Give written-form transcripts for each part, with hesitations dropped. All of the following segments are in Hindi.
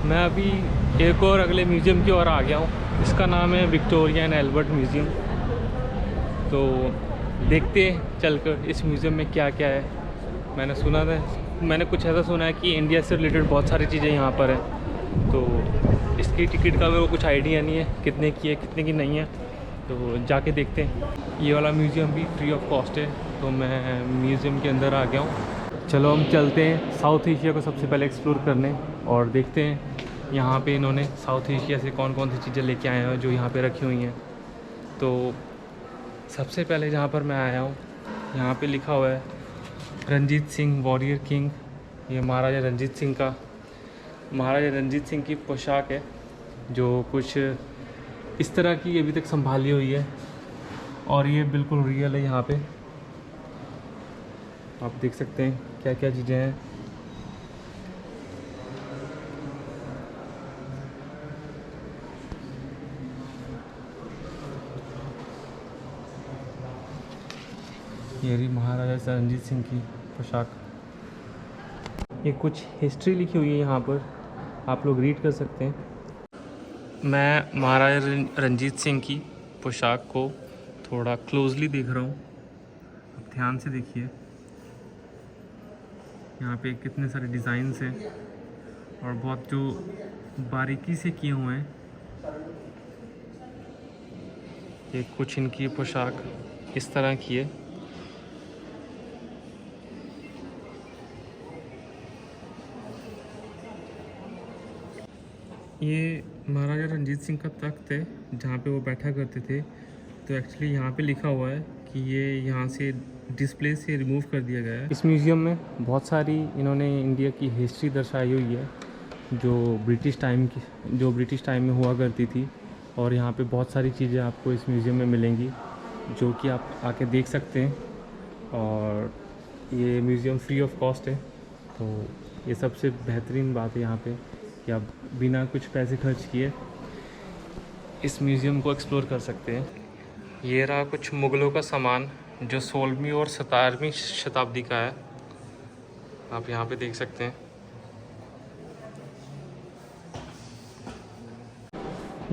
मैं अभी एक और अगले म्यूज़ियम की ओर आ गया हूँ। इसका नाम है विक्टोरिया एंड एल्बर्ट म्यूज़ियम। तो देखते हैं चलकर इस म्यूज़ियम में क्या क्या है। मैंने कुछ ऐसा सुना है कि इंडिया से रिलेटेड बहुत सारी चीज़ें यहाँ पर हैं। तो इसकी टिकट का मेरे को कुछ आइडिया नहीं है कितने की है कितने की नहीं है, तो जाके देखते हैं। ये वाला म्यूज़ियम भी फ्री ऑफ कॉस्ट है, तो मैं म्यूज़ियम के अंदर आ गया हूँ। चलो हम चलते हैं साउथ एशिया को सबसे पहले एक्सप्लोर करने और देखते हैं यहाँ पे इन्होंने साउथ एशिया से कौन कौन सी चीज़ें लेके आए हैं जो यहाँ पे रखी हुई हैं। तो सबसे पहले जहाँ पर मैं आया हूँ यहाँ पे लिखा हुआ है रंजीत सिंह वॉरियर किंग। ये महाराजा रंजीत सिंह की पोशाक है जो कुछ इस तरह की अभी तक संभाली हुई है, और ये बिल्कुल रियल है। यहाँ पे आप देख सकते हैं क्या क्या चीज़ें हैं। ये रही महाराजा रणजीत सिंह की पोशाक। ये कुछ हिस्ट्री लिखी हुई है यहाँ पर, आप लोग रीड कर सकते हैं। मैं महाराजा रंजीत सिंह की पोशाक को थोड़ा क्लोजली देख रहा हूँ, आप ध्यान से देखिए। यहाँ पे कितने सारे डिज़ाइंस हैं और बहुत जो बारीकी से किए हुए हैं। ये कुछ इनकी पोशाक इस तरह की है। ये महाराजा रंजीत सिंह का तख्त है जहाँ पे वो बैठा करते थे। तो एक्चुअली यहाँ पे लिखा हुआ है कि ये यहाँ से डिस्प्ले से रिमूव कर दिया गया है। इस म्यूज़ियम में बहुत सारी इन्होंने इंडिया की हिस्ट्री दर्शाई हुई है जो ब्रिटिश टाइम में हुआ करती थी। और यहाँ पे बहुत सारी चीज़ें आपको इस म्यूज़ियम में मिलेंगी जो कि आप आके देख सकते हैं। और ये म्यूज़ियम फ्री ऑफ कॉस्ट है, तो ये सबसे बेहतरीन बात है यहाँ पे कि आप बिना कुछ पैसे खर्च किए इस म्यूज़ियम को एक्सप्लोर कर सकते हैं। ये रहा कुछ मुग़लों का सामान जो 16वीं और 17वीं शताब्दी का है, आप यहाँ पे देख सकते हैं।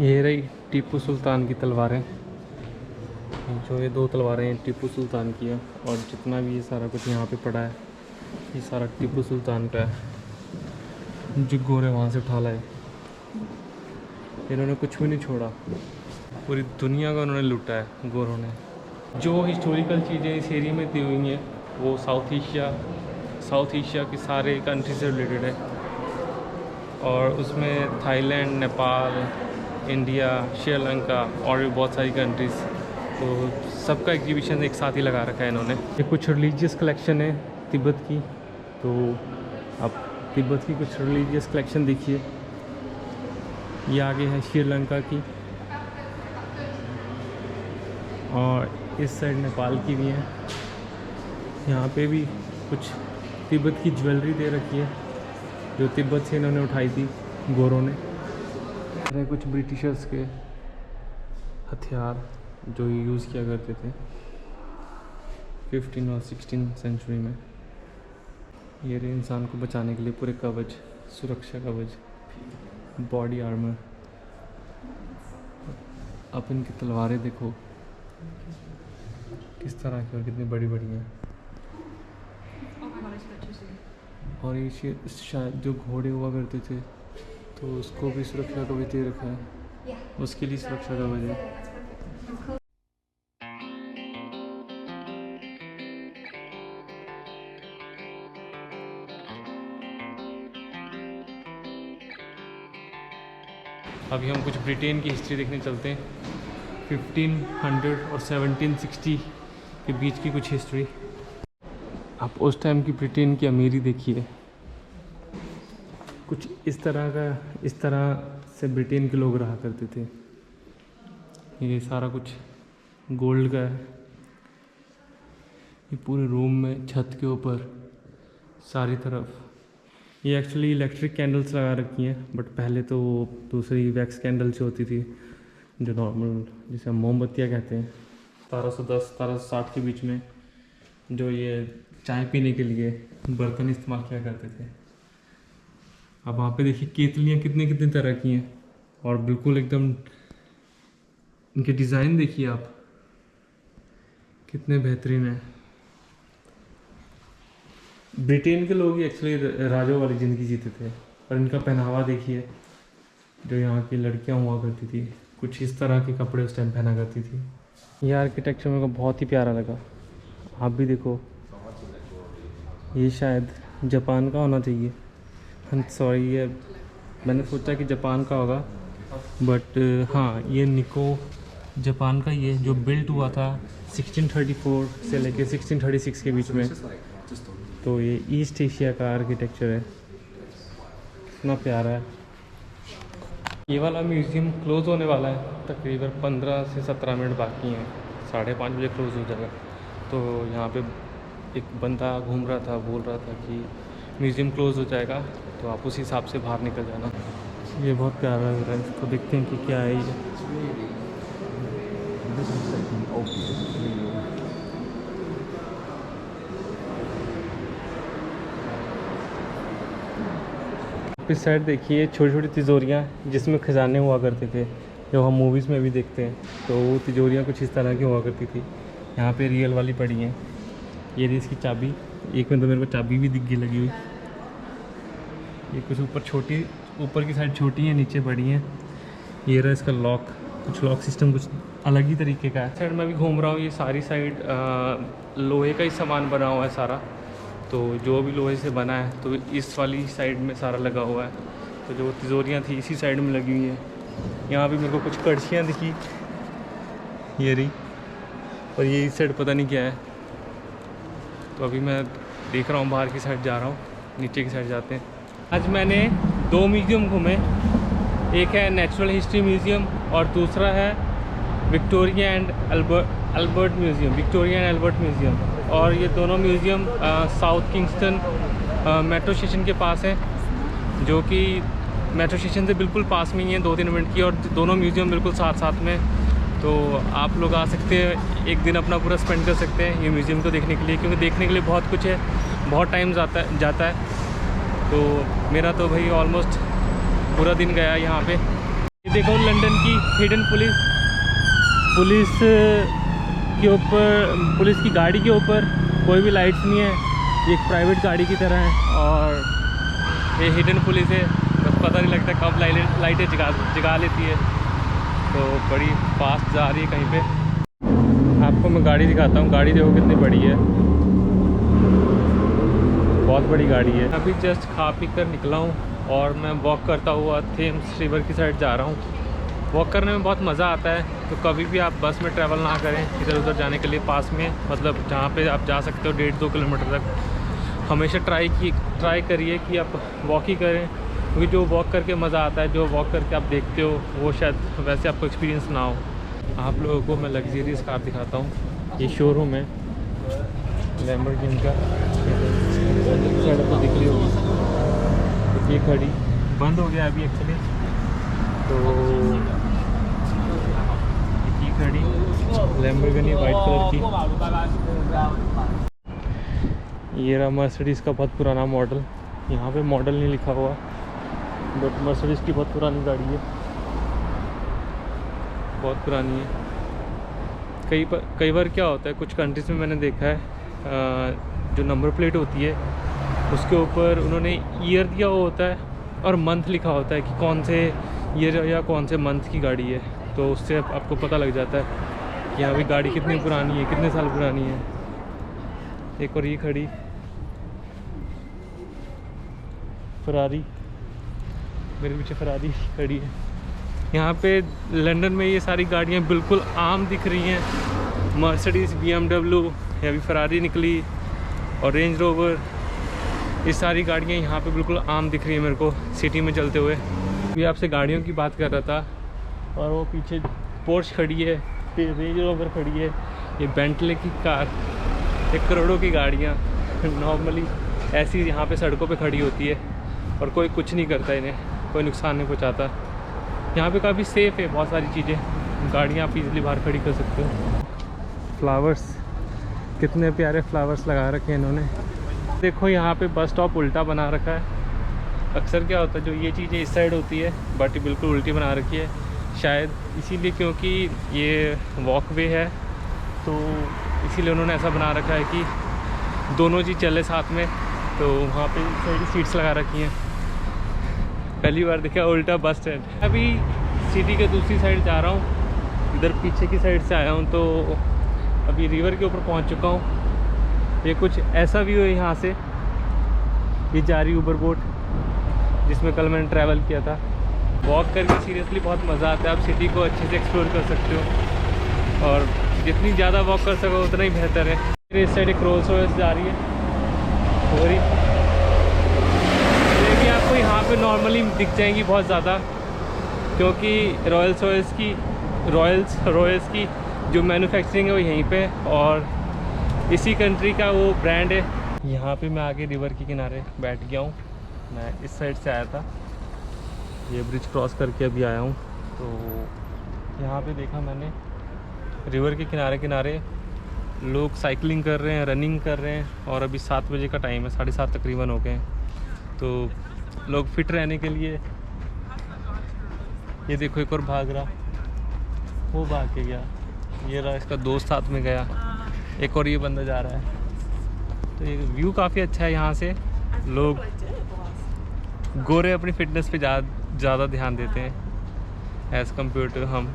ये रही टीपू सुल्तान की तलवारें, जो ये 2 तलवारें हैं टीपू सुल्तान की हैं। और जितना भी ये सारा कुछ यहाँ पे पड़ा है ये सारा टीपू सुल्तान का है, जो गोरे वहाँ से उठा लाए। इन्होंने कुछ भी नहीं छोड़ा, पूरी दुनिया का उन्होंने लूटा है गोरों ने। जो हिस्टोरिकल चीज़ें इस एरिया में दी हुई हैं वो साउथ एशिया के सारे कंट्री से रिलेटेड है। और उसमें थाईलैंड, नेपाल, इंडिया, श्रीलंका और भी बहुत सारी कंट्रीज़, तो सबका एग्जीबिशन एक साथ ही लगा रखा है इन्होंने। ये कुछ रिलीजियस कलेक्शन है तिब्बत की, तो आप तिब्बत की कुछ रिलीजियस कलेक्शन देखिए। ये आगे है श्रीलंका की, और इस साइड नेपाल की भी है। यहाँ पे भी कुछ तिब्बत की ज्वेलरी दे रखी है जो तिब्बत से इन्होंने उठाई थी गोरों ने। कुछ ब्रिटिशर्स के हथियार जो यूज़ किया करते थे 15 और 16 सेंचुरी में। ये रहे इंसान को बचाने के लिए पूरे कवच, सुरक्षा कवच, बॉडी आर्मर। अब इनकी तलवारें देखो किस तरह की और कितनी बड़ी बड़ी हैं। और ये शायद जो घोड़े हुआ करते थे तो उसको भी सुरक्षा कवच दे रखा है, उसके लिए सुरक्षा कवच है। अभी हम कुछ ब्रिटेन की हिस्ट्री देखने चलते हैं। 1500 और 1760 के बीच की कुछ हिस्ट्री। आप उस टाइम की ब्रिटेन की अमीरी देखिए, कुछ इस तरह से ब्रिटेन के लोग रहा करते थे। ये सारा कुछ गोल्ड का है। ये पूरे रूम में छत के ऊपर सारी तरफ ये एक्चुअली इलेक्ट्रिक कैंडल्स लगा रखी हैं, बट पहले तो वो दूसरी वैक्स कैंडल्स होती थी जो नॉर्मल जिसे हम मोमबत्तियाँ कहते हैं। 1710-1760 के बीच में जो ये चाय पीने के लिए बर्तन इस्तेमाल किया करते थे। अब वहाँ पे देखिए केतलियाँ कितनी तरह की हैं और बिल्कुल एकदम इनके डिज़ाइन देखिए आप कितने बेहतरीन है। ब्रिटेन के लोग ही एक्चुअली राजों वाली ज़िंदगी जीते थे। और इनका पहनावा देखिए, जो यहाँ की लड़कियाँ हुआ करती थी कुछ इस तरह के कपड़े उस टाइम पहना करती थी। यह आर्किटेक्चर मेरे को बहुत ही प्यारा लगा। आप भी देखो, ये शायद जापान का होना चाहिए। सॉरी, ये मैंने सोचा कि जापान का होगा, बट हाँ ये निको जापान का ही है, जो बिल्ट हुआ था 1634 से लेके 1636 के बीच में। तो ये ईस्ट एशिया का आर्किटेक्चर है, कितना प्यारा है। ये वाला म्यूज़ियम क्लोज़ होने वाला है, तकरीबन 15 से 17 मिनट बाकी हैं, 5:30 बजे क्लोज़ हो जाएगा। तो यहाँ पे एक बंदा घूम रहा था, बोल रहा था कि म्यूज़ियम क्लोज़ हो जाएगा, तो आप उस हिसाब से बाहर निकल जाना। ये बहुत प्यारा लग रहा है, इसको देखते हैं कि क्या है ये। इस साइड देखिए छोटी छोटी तिजोरियाँ जिसमें खजाने हुआ करते थे, जो हम मूवीज़ में भी देखते हैं। तो वो तिजोरियाँ कुछ इस तरह की हुआ करती थी। यहाँ पे रियल वाली पड़ी हैं। ये रही इसकी चाबी, एक में तो मेरे को चाबी भी दिख गई लगी हुई। ये कुछ ऊपर की साइड छोटी है, नीचे बड़ी हैं। ये रहा इसका लॉक, कुछ लॉक सिस्टम कुछ अलग ही तरीके का है। साइड में भी घूम रहा हूँ, ये सारी साइड लोहे का ही सामान बना हुआ है सारा। तो जो भी लोहे से बना है तो इस वाली साइड में सारा लगा हुआ है। तो जो तिजोरियाँ थी इसी साइड में लगी हुई हैं। यहाँ भी मेरे को कुछ कड़छियाँ दिखी, ये रही, और ये इस साइड पता नहीं क्या है। तो अभी मैं देख रहा हूँ, बाहर की साइड जा रहा हूँ, नीचे की साइड जाते हैं। आज मैंने 2 म्यूज़ियम घूमे, एक है नेचुरल हिस्ट्री म्यूज़ियम और दूसरा है विक्टोरिया एंड अल्बर्ट म्यूज़ियम। और ये दोनों museum south Kingston metro station के पास है, जो कि मेट्रो स्टेशन से बिल्कुल पास में ही है, 2-3 मिनट की। और दोनों म्यूज़ियम बिल्कुल साथ में, तो आप लोग आ सकते हैं, एक दिन अपना पूरा स्पेंड कर सकते हैं ये म्यूज़ियम को देखने के लिए, क्योंकि देखने के लिए बहुत कुछ है, बहुत टाइम जाता है। तो मेरा तो भाई ऑलमोस्ट पूरा दिन गया यहाँ पे। ये देखो लंदन की हिडन पुलिस के ऊपर, पुलिस की गाड़ी के ऊपर कोई भी लाइट्स नहीं है, ये एक प्राइवेट गाड़ी की तरह है। और ये हिडन पुलिस है, बस पता नहीं लगता कब लाइटें जगा लेती है। तो बड़ी फास्ट जा रही है कहीं पे। आपको मैं गाड़ी दिखाता हूँ, गाड़ी देखो कितनी बड़ी है, बहुत बड़ी गाड़ी है। अभी जस्ट खा पी कर निकला हूँ और मैं वॉक करता हुआ थेम्स रिवर की साइड जा रहा हूँ। वॉक करने में बहुत मज़ा आता है। तो कभी भी आप बस में ट्रैवल ना करें इधर उधर जाने के लिए, पास में मतलब जहाँ पे आप जा सकते हो 1.5-2 किलोमीटर तक, हमेशा ट्राई करिए कि आप वॉक ही करें, क्योंकि जो वॉक करके मज़ा आता है, जो वॉक करके आप देखते हो, वो शायद वैसे आपको एक्सपीरियंस ना हो। आप लोगों को मैं लग्जरियस कार दिखाता हूँ। ये शोरूम है लैम्बोर्गिनी का, सड़क तो दिख रही होगी। ये खड़ी बंद हो गया अभी एक्चुअली, तो ये खड़ी लैम्बोर्गिनी वाइट कलर की। ये रहा मर्सिडीज़ का बहुत पुराना मॉडल, यहाँ पे मॉडल नहीं लिखा हुआ, बट मर्सिडीज़ की बहुत पुरानी गाड़ी है, बहुत पुरानी है। कई बार क्या होता है, कुछ कंट्रीज़ में मैंने देखा है, जो नंबर प्लेट होती है उसके ऊपर उन्होंने ईयर दिया हुआ होता है और मंथ लिखा होता है कि कौन से ईयर या कौन से मंथ की गाड़ी है। तो उससे आपको पता लग जाता है कि यहाँ भी गाड़ी कितनी पुरानी है, कितने साल पुरानी है। एक और ये खड़ी फरारी, मेरे पीछे फरारी खड़ी है। यहाँ पे लंदन में ये सारी गाड़ियाँ बिल्कुल आम दिख रही हैं। मर्सिडीज़, BMW, अभी फरारी निकली और रेंज रोवर, ये सारी गाड़ियाँ यहाँ पे बिल्कुल आम दिख रही है मेरे को सिटी में चलते हुए। अभी आपसे गाड़ियों की बात कर रहा था, और वो पीछे पोर्श खड़ी है, फिर रेंज रोवर खड़ी है, ये बेंटले की कार, ये करोड़ों की गाड़ियाँ नॉर्मली ऐसी यहाँ पे सड़कों पे खड़ी होती है और कोई कुछ नहीं करता, इन्हें कोई नुकसान नहीं पहुँचाता। यहाँ पे काफ़ी सेफ़ है, बहुत सारी चीज़ें, गाड़ियाँ आप इजीली बाहर खड़ी कर सकते हो। फ्लावर्स, कितने प्यारे फ्लावर्स लगा रखे हैं इन्होंने। देखो यहाँ पे बस स्टॉप उल्टा बना रखा है। अक्सर क्या होता है, जो ये चीज़ें इस साइड होती है बट बिल्कुल उल्टी बना रखी है, शायद इसीलिए क्योंकि ये वॉकवे है, तो इसीलिए उन्होंने ऐसा बना रखा है कि दोनों चीज़ चले साथ में। तो वहाँ पे सारी सीट्स लगा रखी हैं। पहली बार देखा उल्टा बस स्टैंड। अभी सिटी के दूसरी साइड जा रहा हूँ, इधर पीछे की साइड से आया हूँ, तो अभी रिवर के ऊपर पहुँच चुका हूँ। ये कुछ ऐसा व्यू है यहाँ से, ये जा रही ऊबर बोट जिसमें कल मैंने ट्रैवल किया था। वॉक करके सीरियसली बहुत मज़ा आता है, आप सिटी को अच्छे से एक्सप्लोर कर सकते हो, और जितनी ज़्यादा वॉक कर सको उतना ही बेहतर है। फिर इस साइड एक रोल्स रॉयस जा रही है, और ये भी आपको यहाँ पे नॉर्मली दिख जाएंगी बहुत ज़्यादा, क्योंकि रॉयल्स की जो मैन्युफैक्चरिंग है वो यहीं पे, और इसी कंट्री का वो ब्रांड है। यहाँ पे मैं आगे रिवर के किनारे बैठ गया हूँ। मैं इस साइड से आया था, ये ब्रिज क्रॉस करके अभी आया हूँ। तो यहाँ पे देखा मैंने रिवर के किनारे लोग साइकिलिंग कर रहे हैं, रनिंग कर रहे हैं, और अभी 7 बजे का टाइम है, 7:30 तकरीबन हो गए हैं। तो लोग फिट रहने के लिए, ये देखो एक और भाग रहा, वो भाग के गया, ये रहा इसका दोस्त साथ में गया, एक और ये बंदा जा रहा है। तो ये व्यू काफ़ी अच्छा है यहाँ से। लोग गोरे अपनी फिटनेस पे ज़्यादा ध्यान देते हैं एज़ कम्पेयर टू हम।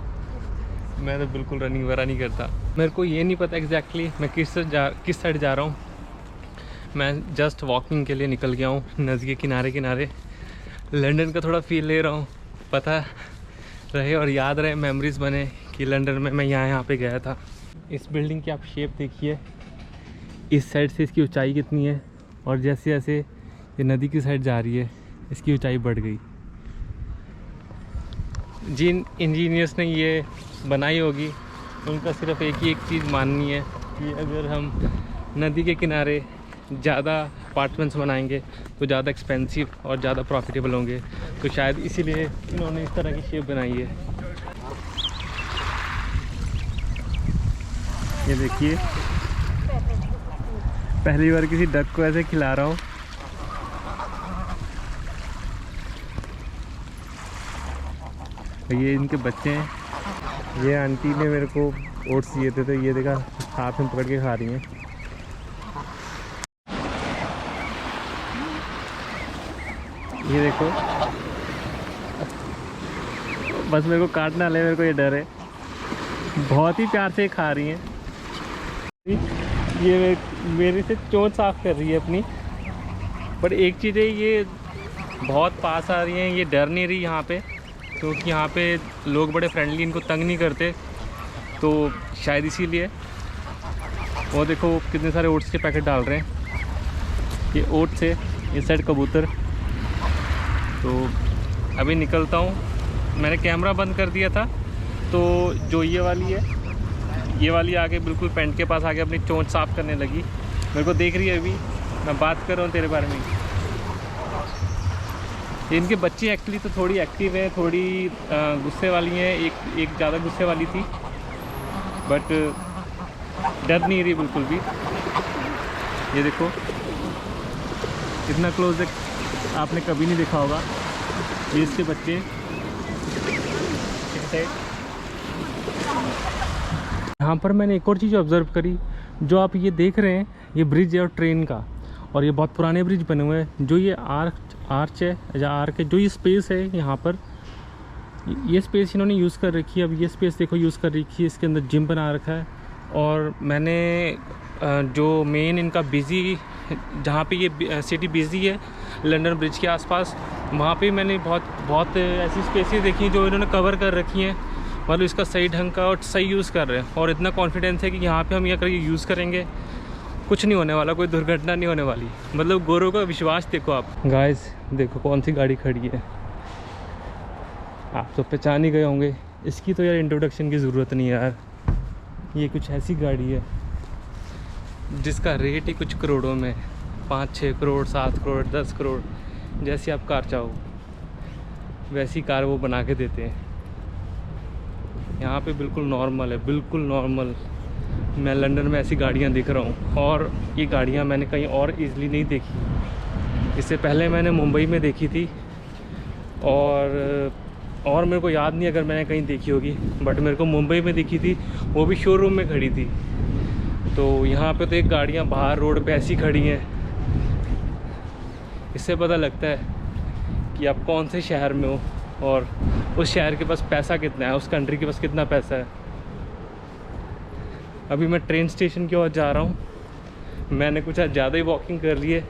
मैं तो बिल्कुल रनिंग वगैरह नहीं करता। मेरे को ये नहीं पता एग्जैक्टली मैं किस साइड जा रहा हूँ। मैं जस्ट वॉकिंग के लिए निकल गया हूँ नदी के किनारे। लंदन का थोड़ा फील ले रहा हूँ, पता रहे और याद रहे, मेमोरीज़ बने कि लंदन में मैं यहाँ पे गया था। इस बिल्डिंग की आप शेप देखिए, इस साइड से इसकी ऊंचाई कितनी है, और जैसे जैसे ये नदी की साइड जा रही है इसकी ऊंचाई बढ़ गई। जिन इंजीनियर्स ने ये बनाई होगी उनका सिर्फ एक ही चीज़ माननी है कि अगर हम नदी के किनारे ज़्यादा अपार्टमेंट्स बनाएंगे तो ज़्यादा एक्सपेंसिव और ज़्यादा प्रॉफिटेबल होंगे। तो शायद इसीलिए इन्होंने इस तरह की शेप बनाई है। ये देखिए, पहली बार किसी डक को ऐसे खिला रहा हूँ। ये इनके बच्चे हैं। ये आंटी ने मेरे को ओट्स दिए थे, तो ये देखा हाथ में पकड़ के खा रही हैं। ये देखो, बस मेरे को काटना ले, मेरे को ये डर है। बहुत ही प्यार से खा रही हैं। ये मेरे से चोंच साफ कर रही है अपनी। पर एक चीज़ है, ये बहुत पास आ रही हैं, ये डर नहीं रही यहाँ पे, क्योंकि यहाँ पे लोग बड़े फ्रेंडली, इनको तंग नहीं करते, तो शायद इसीलिए। वो देखो कितने सारे ओट्स के पैकेट डाल रहे हैं। ये ओट्स है, ये साइड कबूतर। तो अभी निकलता हूँ। मैंने कैमरा बंद कर दिया था, तो जो ये वाली है, ये वाली आके बिल्कुल पेंट के पास आके अपनी चोंच साफ़ करने लगी। मेरे को देख रही है अभी, मैं बात कर रहा हूँ तेरे बारे में। इनके बच्चे एक्चुअली तो थोड़ी एक्टिव है, थोड़ी गुस्से वाली हैं। एक ज़्यादा गुस्से वाली थी, बट डर नहीं रही बिल्कुल भी। ये देखो इतना क्लोज आपने कभी नहीं देखा होगा। ये इसके बच्चे यहाँ पर मैंने एक और चीज़ ऑब्ज़र्व करी। जो आप ये देख रहे हैं, ये ब्रिज है और ट्रेन का, और ये बहुत पुराने ब्रिज बने हुए हैं। जो ये आर्च है या आर्क है, जो ये स्पेस है यहाँ पर, ये स्पेस इन्होंने यूज़ कर रखी है। अब ये स्पेस देखो यूज़ कर रखी है, इसके अंदर जिम बना रखा है। और मैंने जो मेन इनका बिज़ी, जहाँ पे ये सिटी बिज़ी है लंदन ब्रिज के आसपास, वहाँ पे मैंने बहुत ऐसी स्पेसेस देखी जो इन्होंने कवर कर रखी हैं। मतलब इसका सही ढंग का और सही यूज़ कर रहे हैं, और इतना कॉन्फिडेंस है कि यहाँ पे हम ये अगर यूज़ करेंगे कुछ नहीं होने वाला, कोई दुर्घटना नहीं होने वाली। मतलब गोरों का विश्वास देखो आप। गाइस देखो कौन सी गाड़ी खड़ी है, आप तो पहचान ही गए होंगे। इसकी तो यार इंट्रोडक्शन की ज़रूरत नहीं है यार। ये कुछ ऐसी गाड़ी है जिसका रेट ही कुछ करोड़ों में, 5-6 करोड़, 7 करोड़, 10 करोड़, जैसी आप कार चाहो वैसी कार वो बना के देते हैं। यहाँ पे बिल्कुल नॉर्मल है, बिल्कुल नॉर्मल। मैं लंदन में ऐसी गाड़ियाँ देख रहा हूँ, और ये गाड़ियाँ मैंने कहीं और ईज़िली नहीं देखी। इससे पहले मैंने मुंबई में देखी थी, और मेरे को याद नहीं अगर मैंने कहीं देखी होगी, बट मेरे को मुंबई में दिखी थी, वो भी शोरूम में खड़ी थी। तो यहाँ पे तो एक गाड़ियाँ बाहर रोड पे ऐसी खड़ी हैं, इससे पता लगता है कि आप कौन से शहर में हो और उस शहर के पास पैसा कितना है, उस कंट्री के पास कितना पैसा है। अभी मैं ट्रेन स्टेशन की ओर जा रहा हूँ। मैंने कुछ आज ज़्यादा ही वॉकिंग कर ली है।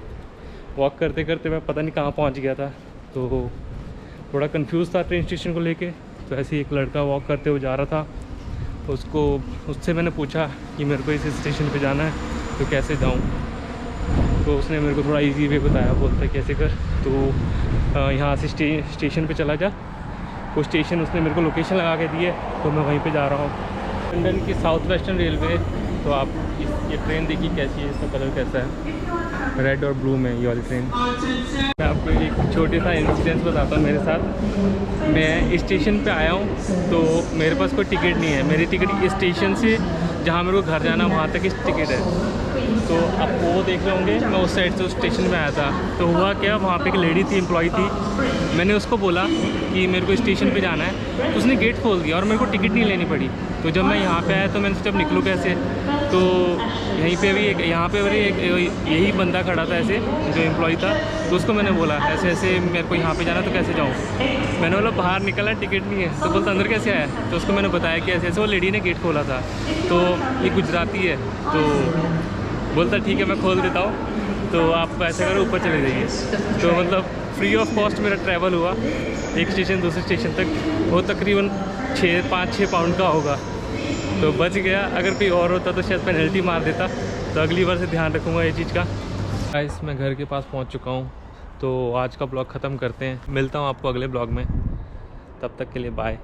वॉक करते करते मैं पता नहीं कहाँ पहुँच गया था, तो थोड़ा कंफ्यूज था ट्रेन स्टेशन को लेके। तो ऐसे ही एक लड़का वॉक करते हुए जा रहा था, उससे मैंने पूछा कि मेरे को इस स्टेशन पे जाना है तो कैसे जाऊँ। तो उसने मेरे को थोड़ा इजी वे बताया, बोलता है कैसे कर, तो यहाँ से स्टेशन पे चला जा। वो स्टेशन उसने मेरे को लोकेशन लगा के दी है, तो मैं वहीं पे जा रहा हूँ। लंदन की साउथ वेस्टर्न रेलवे। तो आप ये ट्रेन देखिए कैसी है, इसका कलर कैसा है, रेड और ब्लू में ये वाली ट्रेन। मैं आपको एक छोटे सा इंसिडेंस बताता हूँ मेरे साथ। मैं स्टेशन पे आया हूँ, तो मेरे पास कोई टिकट नहीं है। मेरी टिकट इस स्टेशन से जहाँ मेरे को घर जाना वहाँ तक इस टिकट है। तो आप वो देख रहे होंगे, मैं उस साइड से उस स्टेशन में आया था। तो हुआ क्या, वहाँ पे एक लेडी थी, एम्प्लॉय थी। मैंने उसको बोला कि मेरे को स्टेशन पे जाना है, तो उसने गेट खोल दिया और मेरे को टिकट नहीं लेनी पड़ी। तो जब मैं यहाँ पे आया तो मैंने सोचा अब निकलूँ कैसे। तो यहीं पे भी यहाँ पे यही बंदा खड़ा था ऐसे, जो एम्प्लॉय था। तो उसको मैंने बोला ऐसे ऐसे मेरे को यहाँ पे जाना, तो कैसे जाऊँ। मैंने बोला बाहर निकलना, टिकट नहीं है। तो बोलता अंदर कैसे आया। तो उसको मैंने बताया कि ऐसे ऐसे वो लेडी ने गेट खोला था। तो ये गुजराती है, तो बोलता ठीक है मैं खोल देता हूँ, तो आप ऐसा करो ऊपर चले जाइए। तो मतलब फ्री ऑफ कॉस्ट मेरा ट्रैवल हुआ एक स्टेशन दूसरे स्टेशन तक। वो तकरीबन 5-6 पाउंड का होगा, तो बच गया। अगर कोई और होता तो शायद पेनल्टी मार देता। तो अगली बार से ध्यान रखूँगा ये चीज़ का। गाइस मैं घर के पास पहुँच चुका हूँ, तो आज का ब्लॉग ख़त्म करते हैं। मिलता हूँ आपको अगले ब्लॉग में, तब तक के लिए बाय।